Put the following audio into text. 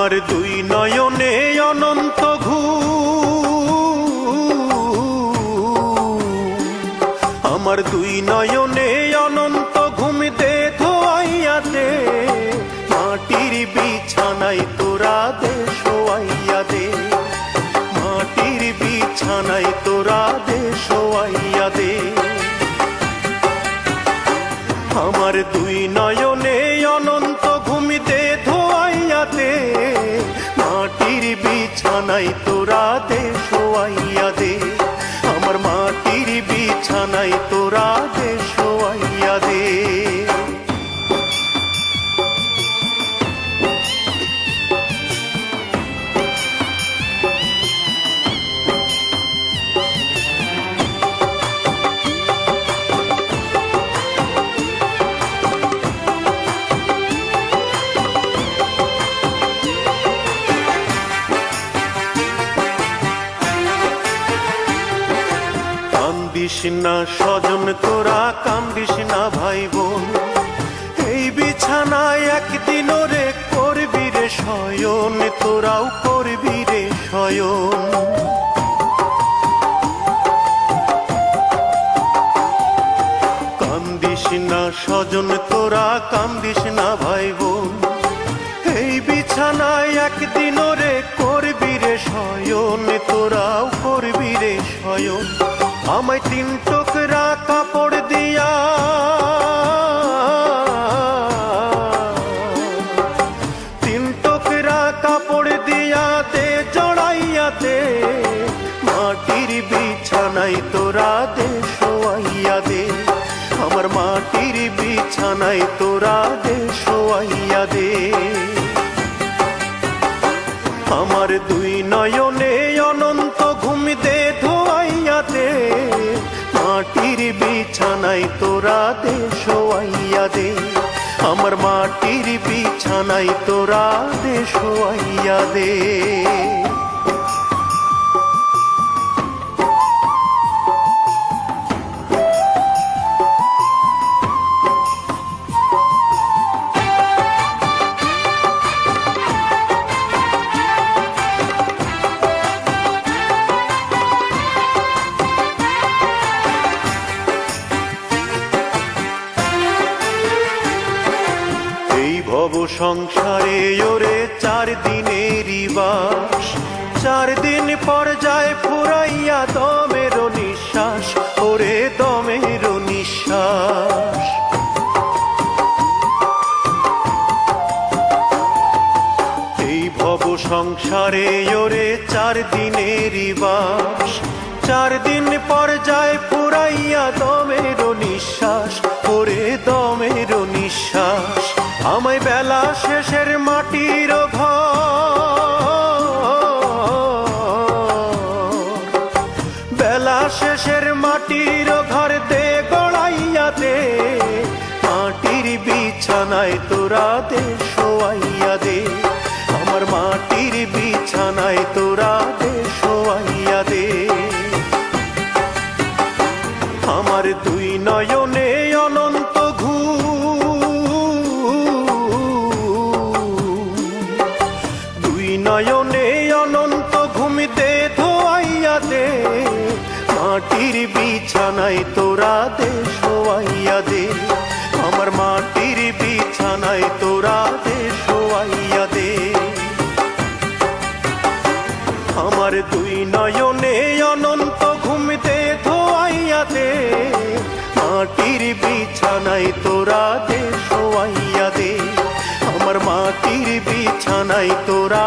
আমার দুই নয়নে অনন্ত আমার দুই নয়নে অনন্ত ঘুম দে ধোয়াইয়া দে, মাটির বিছানায় তোরা দে শোয়াইয়া দে, মাটির বিছানায় তোরা দে শোয়াইয়া দে। আমার দুই নয়নে অনন্ত ঘুম দে ধোয়াইয়া দে, মাটির বিছানায় তোরা দে শোয়াইয়া দে, আমার মাটির বিছানায় তোরা দে শোয়াইয়া দে। কান্দিস না স্বজন তোরা, কান্দিস না ভাই বোন, এই বিছানায় একদিন রে করবি রে শয়ন, তোরাও করবি রে শয়ন। কান্দিস না স্বজন তোরা, কান্দিস না ভাই বোন, এই বিছানায় একদিন রে করবি রে শয়ন, তোরাও করবি রে শয়ন। আমায় তিন টুকরা কাপড় দিয়া, তিন টুকরা কাপড় দিয়া দে জড়াইয়া দে, মাটির বিছানায় তোরা দে শোয়াইয়া দে, আমার মাটির বিছানায় তোরা দে শোয়াইয়া দে। আমার দুই নয়নে অনন্ত ঘুম দে ধোয়াইয়া দে, মাটির বিছানায় তোরা দে শোয়াইয়া দে, আমার মাটির বিছানায় তোরা দে শোয়াইয়া দে। ভব সংসারে ওরে 4 দিনেরই বাস, 4 দিন পর যায় ফুরাইয়া দমের নিঃশ্বাস, ওরে দমের নিঃশ্বাস। এই ভব সংসারে ওরে 4 দিনেরই বাস, 4 দিন পর যায় ফুরাইয়া দমের নিঃশ্বাস, ওরে দমের নিঃশ্বাস। আমায় বেলা শেষের মাটির ঘর, বেলা শেষের মাটির ঘর দে গড়াইয়া দে, মাটির বিছানায় তোরা দে শোয়াইয়া দে, আমার মাটির বিছানায় তোরা দে শোয়াইয়া দে। আমার দুই নয়নে অনন্ত নয়নে অনন্ত ঘুম দে ধোয়াইয়া দে, মাটির বিছানায় তোরা দে শোয়াইয়া দে, আমার মাটির বিছানায় তোরা দে শোয়াইয়া দে। আমার দুই নয়নে অনন্ত ঘুম দে ধোয়াইয়া দে, মাটির বিছানায় তোরা দে শোয়াইয়া দে, আমার মাটির বিছানায় তোরা